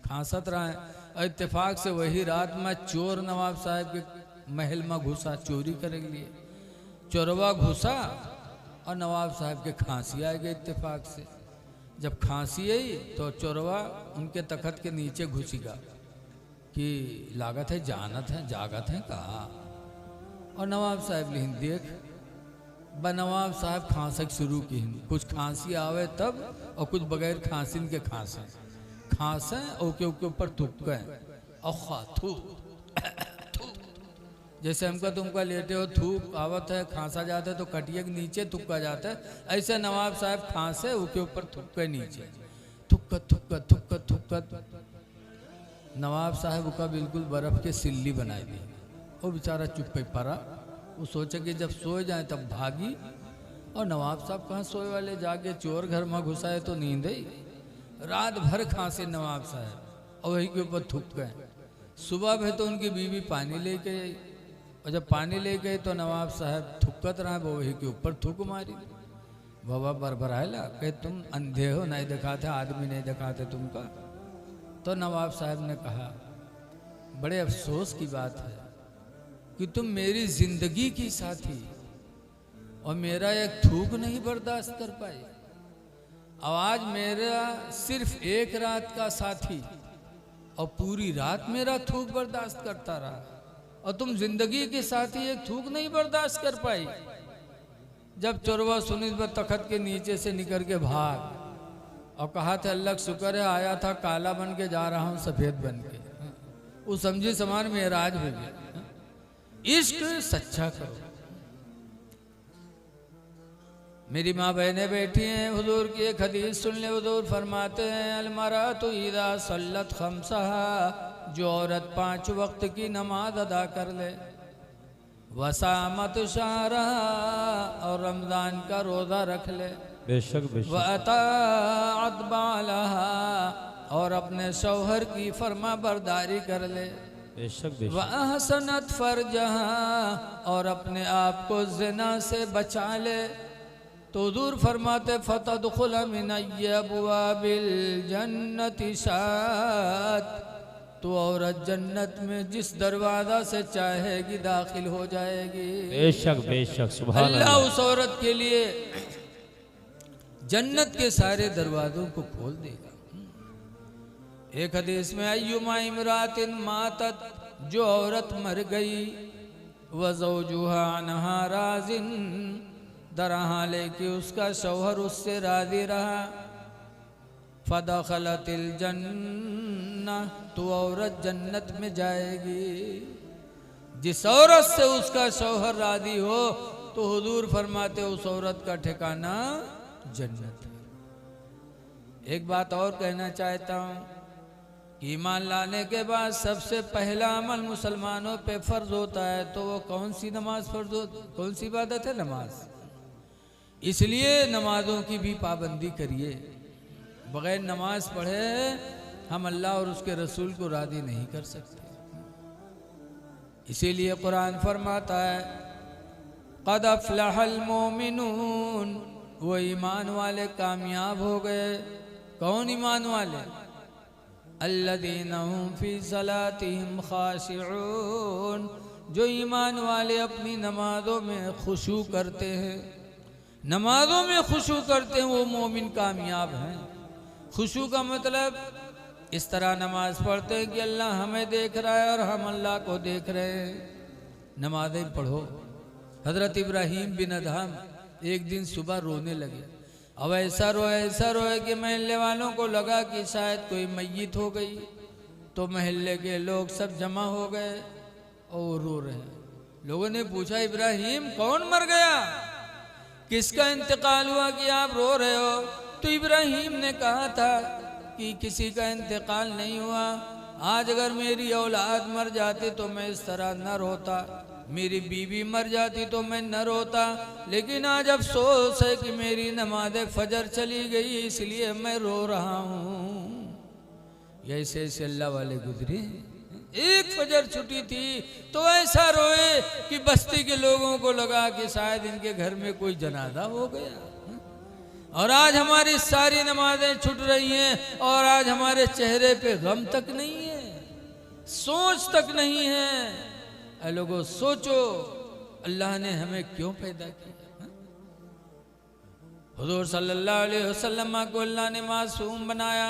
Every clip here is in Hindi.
खांसत रहे। इत्तेफाक से वही रात में चोर नवाब साहब के महल में घुसा चोरी करे के लिए। चोरवा घुसा और नवाब साहब के खांसी आ गई इत्तेफाक से। जब खांसी आई तो चोरवा उनके तखत के नीचे घुसीगा कि लागत है जानत है जागत है कहा। और नवाब साहब लिहिन देख ब नवाब साहब खांसक शुरू की। कुछ खांसी आवे तब और कुछ बगैर खांसी के खांसे और के ऊपर थूक और थूक जैसे हमका तुमका लेटे हो थूक आवत है खांसा जाता है तो कटिया के नीचे थुक्का जाता है। ऐसे नवाब साहब खांसे उसके ऊपर थुक्का नीचे थुक्का नवाब साहब का बिल्कुल बर्फ के सिल्ली बनाई दी। वो बेचारा चुप पे पड़ा। वो सोचे कि जब सो जाए तब भागी। और नवाब साहब कहाँ सोए वाले जाके चोर घर में घुसाए तो नींद ही। रात भर खांसे नवाब साहब और वही के ऊपर थुक गए। सुबह में तो उनकी बीवी पानी लेके आई और जब पानी ले गई तो नवाब साहब थुक्कत रहा वो वही के ऊपर थुक मारी। बाबा बरबरायला कहे तुम अंधे हो नहीं दिखाते आदमी नहीं दिखाते तुमका। तो नवाब साहब ने कहा बड़े अफसोस की बात है कि तुम मेरी जिंदगी की साथी और मेरा एक थूक नहीं बर्दाश्त कर पाई। आज मेरा सिर्फ एक रात का साथी और पूरी रात मेरा थूक बर्दाश्त करता रहा और तुम जिंदगी के साथी एक थूक नहीं बर्दाश्त कर पाई। जब चोरवा सुनी तखत के नीचे से निकल के भाग और कहा था अल्लाह का शुक्र है आया था काला बन के जा रहा हूँ सफेद बन के। वो समझी समान मेराज हो गया। इश्क सच्चा करो। मेरी माँ बहनें बैठी हैं हुजूर की एक हदीस सुन ले। हुजूर फरमाते हैं अलमरातु इज़ा सल्लत खम्सहा, जो औरत 5 वक्त की नमाज अदा कर ले, वसामत शहरहा, और रमज़ान का रोज़ा रख ले, बेशक वअताअत बालहा, और अपने शौहर की फर्मा बरदारी कर ले, बेशक वअहसनत फरजहा, और अपने आप को ज़िना से बचा ले, तो हुजूर फरमाते फतदखुल मिन अब्वाबिल जन्नति शात, तो औरत जन्नत में जिस दरवाजा से चाहेगी दाखिल हो जाएगी। बेशक बेशक सुभान अल्लाह उस औरत के लिए जन्नत के सारे दरवाजों को खोल देगा। एक हदीस में अय्युमा इमरातिन मातत, जो औरत मर गई, व ज़ौजुहा अन्हा राज़िन, दरहाले कि उसका शौहर उससे राजी रहा, फदखलतिल जन्नह, तो औरत जन्नत में जाएगी। जिस औरत से उसका शौहर राजी हो तो हुजूर फरमाते उस औरत का ठिकाना जन्नत है। एक बात और कहना चाहता हूँ, ईमान लाने के बाद सबसे पहला अमल मुसलमानों पे फर्ज होता है तो वो कौन सी नमाज फर्ज होती, कौन सी इबादत है? नमाज। इसलिए नमाजों की भी पाबंदी करिए। बगैर नमाज पढ़े हम अल्लाह और उसके रसूल को राजी नहीं कर सकते। इसीलिए कुरान फरमाता है क़द अफ़लहल मोमिनून, वो ईमान वाले कामयाब हो गए। कौन ईमान वाले? अल्लज़ीना हुम फ़ी सलातिहिम ख़ाशिऊन, जो ईमान वाले अपनी नमाजों में खुशू करते हैं। नमाजों में खुशू करते हैं वो मोमिन कामयाब हैं। खुशू का मतलब इस तरह नमाज पढ़ते हैं कि अल्लाह हमें देख रहा है और हम अल्लाह को देख रहे हैं। नमाज़ें पढ़ो। हज़रत इब्राहीम बिन अदहम एक दिन सुबह रोने लगे। अब ऐसा रोए कि महल्ले वालों को लगा कि शायद कोई मैयत हो गई। तो महल्ले के लोग सब जमा हो गए और रो रहे हैं। लोगों ने पूछा इब्राहीम कौन मर गया, किसका इंतकाल हुआ कि आप रो रहे हो? तो इब्राहीम ने कहा था कि किसी का इंतकाल नहीं हुआ। आज अगर मेरी औलाद मर जाती तो मैं इस तरह न रोता, मेरी बीवी मर जाती तो मैं न रोता, लेकिन आज अफसोस है कि मेरी नमाज फजर चली गई इसलिए मैं रो रहा हूँ। ऐसे ऐसे अल्लाह वाले गुजरे। एक फजर छुट्टी थी तो ऐसा रोए कि बस्ती के लोगों को लगा कि शायद इनके घर में कोई जनाजा हो गया। और आज हमारी सारी नमाजें छूट रही हैं और आज हमारे चेहरे पे गम तक नहीं है, सोच तक नहीं है। ऐ लोगों सोचो, अल्लाह ने हमें क्यों पैदा किया? हुजूर सल्लल्लाहु अलैहि वसल्लम को अल्लाह ने मासूम बनाया,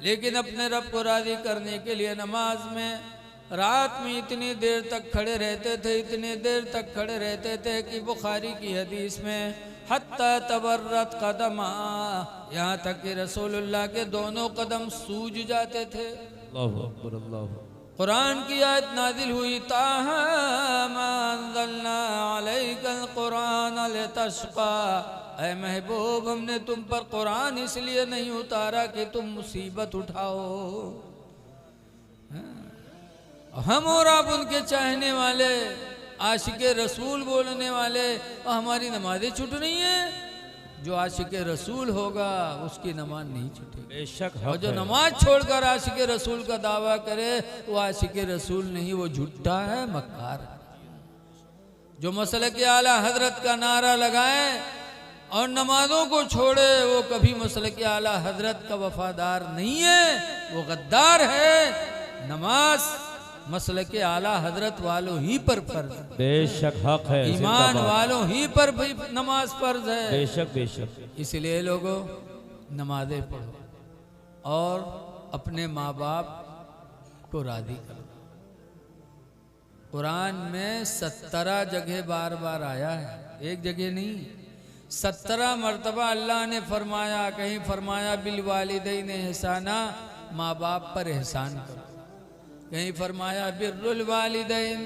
लेकिन अपने रब को राजी करने के लिए नमाज में रात में इतनी देर तक खड़े रहते थे, इतनी देर तक खड़े रहते थे कि बुखारी की हदीस में हत्ता तबर्रत कदमा, यहाँ तक कि रसूलुल्लाह के दोनों कदम सूज जाते थे। अल्लाहु अकबर, अल्लाहु अकबर। कुरान की आयत नाजिल हुई, ताहा मा अंज़लना अलैकल कुरान लितश्क़ा, ऐ महबूब हमने तुम पर कुरान इसलिए नहीं उतारा कि तुम मुसीबत उठाओ। हम और आप उनके चाहने वाले, आशिके रसूल बोलने वाले, और हमारी नमाजें छूट रही हैं। जो आशिके रसूल होगा उसकी नमाज नहीं छूटेगी। बेशक और जो नमाज छोड़कर आशिके रसूल का दावा करे वो आशिके रसूल नहीं, वो झूठा है, मक्कार है। जो मसलक आला हजरत का नारा लगाए और नमाजों को छोड़े वो कभी मसलक आला हजरत का वफादार नहीं है, वो गद्दार है। नमाज मसलक आला हजरत वालों ही पर फर्ज है, बेशक हक है, ईमान वालों ही पर भी नमाज फर्ज है। बेशक बेशक। इसलिए लोगों नमाजें पढ़ो और अपने माँ बाप को राजी करो। कुरान में 17 जगह बार बार आया है, एक जगह नहीं, 17 मरतबा अल्लाह ने फरमाया। कहीं फरमाया बिल वालिदैन एहसाना, माँ बाप पर एहसान करो। कहीं फरमाया बिर्रुल वालिदैन,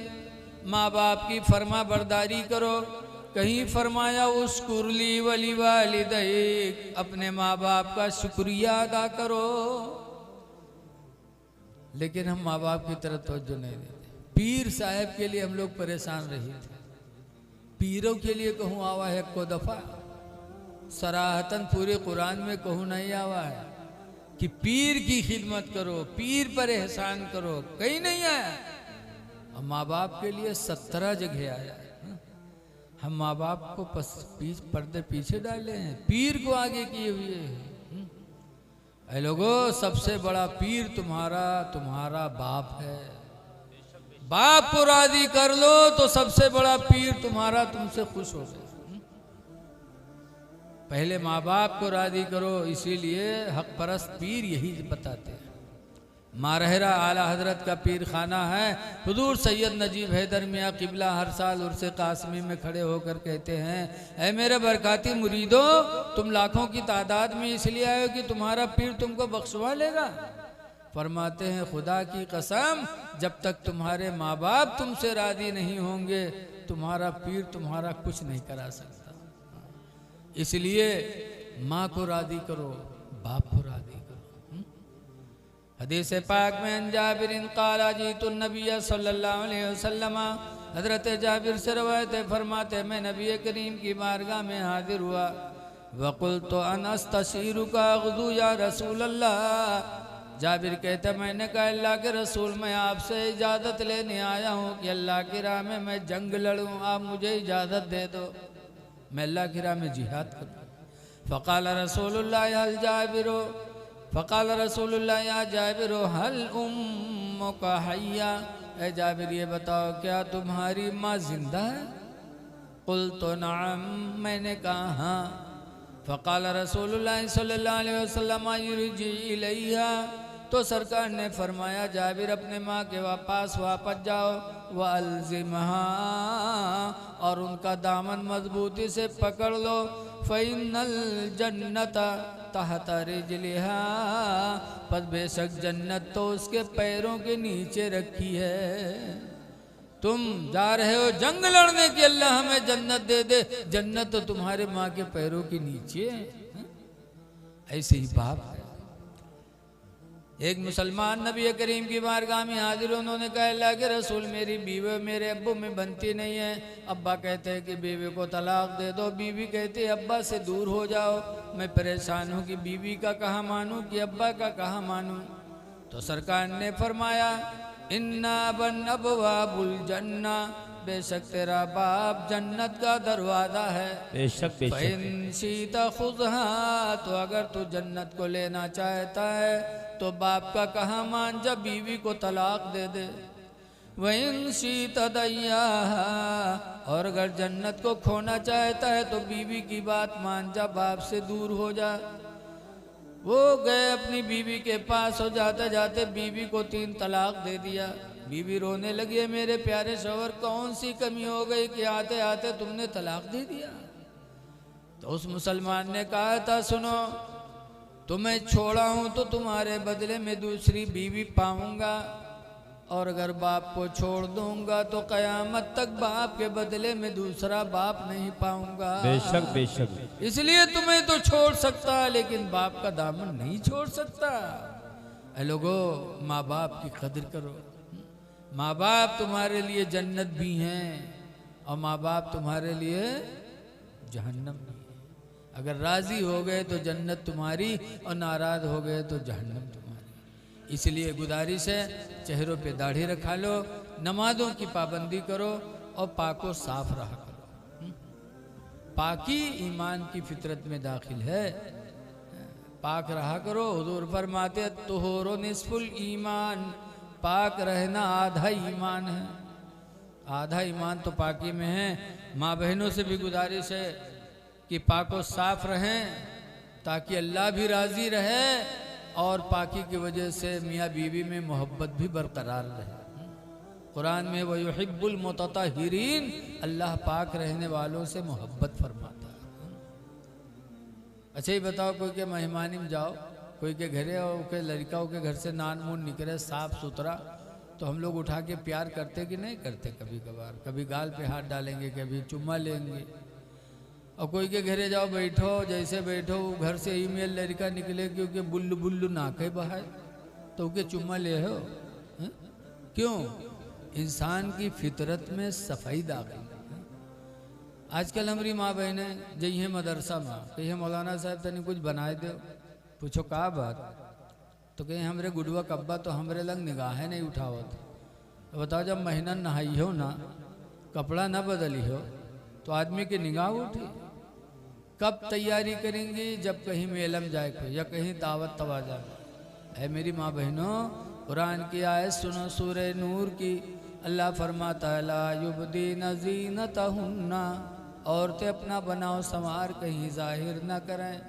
माँ बाप की फरमा बरदारी करो। कहीं फरमाया उस्कुरली वली वालिदैक, अपने माँ बाप का शुक्रिया अदा करो। लेकिन हम माँ बाप की तरफ तवज्जो नहीं देते। पीर साहब के लिए हम लोग परेशान रहे थे। पीरों के लिए कहूँ आवा है को दफा, सराहतन पूरे कुरान में कहूँ नहीं आवा है कि पीर की खिदमत करो, पीर पर एहसान करो, कहीं नहीं आया। और माँ बाप के लिए 17 जगह आया है। हम माँ बाप को पर्दे पीछे डाले हैं, पीर को आगे किए हुए हैं। ऐ लोगों, सबसे बड़ा पीर तुम्हारा बाप है। बाप को राजी कर लो तो सबसे बड़ा पीर तुम्हारा तुमसे खुश हो गया। पहले माँ बाप को राजी करो, इसीलिए हक परस्त पीर यही बताते हैं। मारहरा आला हजरत का पीर खाना है। हुजूर सैयद नजीब हैदर मियाँ किबला हर साल उर्से कासमी में खड़े होकर कहते हैं, ऐ मेरे बरकाती मुरीदो, तुम लाखों की तादाद में इसलिए आए हो कि तुम्हारा पीर तुमको बख्शवा लेगा। फरमाते हैं खुदा की कसम, जब तक तुम्हारे माँ बाप तुमसे राजी नहीं होंगे तुम्हारा पीर तुम्हारा कुछ नहीं करा सकता। इसलिए माँ को राजी करो, बाप को राजी करो। हदीस पाक में अन जाबिरिन क़ाला जीतु नबी सल्लल्लाहु अलैहि वसल्लम, हजरत जाबिर से रवायत है, फरमाते मैं नबी करीम की बारगाह में हाजिर हुआ। वक़ुल्तु अन अस्तशीरुका गुदू या रसूल अल्लाह। जाबिर कहते मैंने कहा अल्लाह के रसूल, मैं आपसे इजाज़त लेने आया हूँ कि अल्लाह की राह में मैं जंग लड़ूँ, आप मुझे इजाज़त दे दो, मैं अल्लाह की राह में जिहाद करूँ। फ़क़ाल रसूलुल्लाह हल जाबिरो, फ़क़ाल रसूलुल्लाह या जाबिरो हल उम्मुका हय्या, ए जाबिर ये बताओ क्या तुम्हारी माँ जिंदा है? क़ुल्तु नअम, मैंने कहा हाँ। फ़क़ाल रसूलुल्लाह सल्लल्लाहु अलैहि वसल्लम युरजी इलैहा, तो सरकार ने फरमाया जाबिर अपने माँ के पास वापस जाओ, व अलज़िमहा, और उनका दामन मजबूती से पकड़ लो। फ़इन्नल जन्नत तहत रिजलिहा, पर बेशक जन्नत तो उसके पैरों के नीचे रखी है। तुम जा रहे हो जंग लड़ने की, अल्लाह हमें जन्नत दे दे, जन्नत तो तुम्हारे माँ के पैरों के नीचे है। ऐसे ही बाप है। एक मुसलमान नबी करीम की बारगाह में हाजिर, उन्होंने कहा अल्लाह के रसूल मेरी बीवी मेरे अब्बू में बनती नहीं है। अब्बा कहते हैं कि बीवी को तलाक दे दो, बीवी कहती है अब्बा से दूर हो जाओ। मैं परेशान हूँ कि बीवी का कहाँ मानूँ कि अब्बा का कहाँ मानूँ। तो सरकार ने फरमाया इन्ना बन अबवाबुल जन्ना, बेशक तेरा बाप जन्नत का दरवाज़ा है। बेशक बेशक फ़इन शीता खुज़हा, तो अगर तू जन्नत को लेना चाहता है तो बाप का कहा मान जा, बीवी को तलाक दे दे। वइन शीता दय्याहा, और अगर जन्नत को खोना चाहता है तो बीवी की बात मान जा, बाप से दूर हो जा। वो गए अपनी बीवी के पास, हो जाते जाते बीवी को 3 तलाक दे दिया। बीवी रोने लगी, मेरे प्यारे शौहर कौन सी कमी हो गई कि आते आते तुमने तलाक दे दिया। तो उस मुसलमान ने कहा था, सुनो, तुम्हें छोड़ा हूं तो तुम्हारे बदले में दूसरी बीवी पाऊंगा, और अगर बाप को छोड़ दूंगा तो कयामत तक बाप के बदले में दूसरा बाप नहीं पाऊंगा। बेशक बेशक इसलिए तुम्हें तो छोड़ सकता लेकिन बाप का दामन नहीं छोड़ सकता। ऐ लोगो, माँ बाप की कदर करो। माँ बाप तुम्हारे लिए जन्नत भी हैं और माँ बाप तुम्हारे लिए जहन्नम भी है। अगर राजी हो गए तो जन्नत तुम्हारी और नाराज हो गए तो जहन्नम तुम्हारी। इसलिए गुजारिश है, चेहरों पे दाढ़ी रखा लो, नमाजों की पाबंदी करो और पाको साफ रहा करो। पाकी ईमान की फितरत में दाखिल है, पाक रहा करो। हुजूर फरमाते तुहुरु निस्फुल ईमान, पाक रहना आधा ईमान है। आधा ईमान तो पाकी में है। माँ बहनों से भी गुजारिश है कि पाको साफ रहें ताकि अल्लाह भी राज़ी रहे और पाकी की वजह से मियाँ बीवी में मोहब्बत भी बरकरार रहे। कुरान में व युहिब्बुल मुतत्तहिरीन, अल्लाह पाक रहने वालों से मोहब्बत फरमाता है। अच्छा ही बताओ, कोई के मेहमानी में जाओ, कोई के घरे और के लड़काओं के घर से नान मून निकले साफ सुथरा, तो हम लोग उठा के प्यार करते कि नहीं करते? कभी कभार, कभी गाल पे हाथ डालेंगे, कभी चुम्मा लेंगे। और कोई के घरे जाओ, बैठो, जैसे बैठो घर से ईमेल लड़का निकले क्योंकि बुल्लू बुल्लू नाके बहाए तो उनके चुम्मा ले हो। क्यों? इंसान की फितरत में सफाई दाखिल है। आजकल हमारी माँ बहनें जई हैं मदरसा में, कही मौलाना साहब तनी कुछ बनाए दो। पूछो का बात? तो कहीं हमरे गुडवा कब्बा तो हमरे लंग निगाहें नहीं उठावत। तो बताओ, जब महीना नहाई हो ना, कपड़ा ना बदली हो तो आदमी की निगाह उठी। कब तैयारी करेंगी? जब कहीं मेलम जाए को या कहीं दावत तवाजा। है मेरी माँ बहनों, कुरान की आयत सुनो, सूरह नूर की। अल्लाह फरमाता है ला युबदीना ज़ीनतहुन्ना, औरतें अपना बनाव संवार कहीं जाहिर न करें,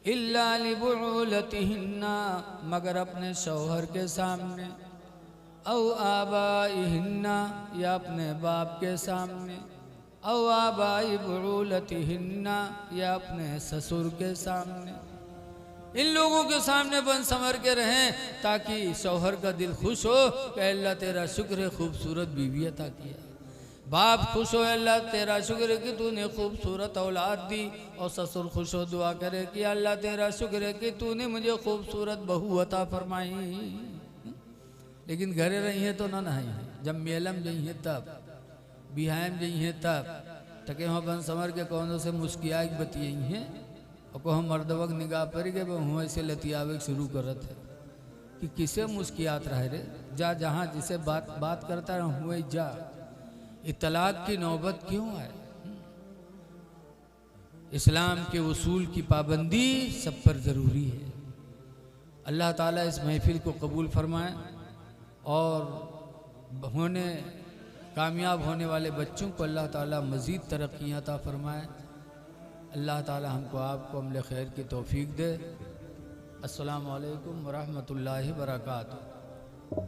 इल्ला लिबुउलतिहिन्ना, मगर अपने शौहर के सामने, औ आबाइहिन्ना, या अपने बाप के सामने, औ आबाई बुउलतिहिन्ना, या अपने ससुर के सामने। इन लोगों के सामने बन संवर के रहें ताकि शौहर का दिल खुश हो कि अल्लाह तेरा शुक्र है खूबसूरत बीवी अता किया। बाप खुश हो, अल्लाह तेरा शुक्र है कि तूने खूबसूरत औलाद दी, और ससुर खुश हो दुआ करे कि अल्लाह तेरा शुक्र है कि तूने मुझे खूबसूरत बहू अता फरमाई। लेकिन घरे रही है तो ना नहाई है, जब मेलम गई है तब, बिहायम गई हैं तब, तके वहाँ बन संवर के कौनों से मुस्किया बतियाई हैं और को हम मर्दवक निगाह पर गए वहाँ ऐसे लतियावे शुरू करत है कि किसे मुस्कियात रहे रे, जा जहाँ जिसे बात करता रहा हुए जा। इतलाक की नौबत क्यों है? इस्लाम के उसूल की पाबंदी सब पर ज़रूरी है। अल्लाह ताला इस महफिल को कबूल फरमाए और कामयाब होने वाले बच्चों को अल्लाह ताला मज़ीद तरक्कियाँ अता फरमाए। अल्लाह ताला हमको आपको अमल खैर की तौफीक दे। अस्सलामु अलैकुम वरहमतुल्लाहि वबरकातुहू।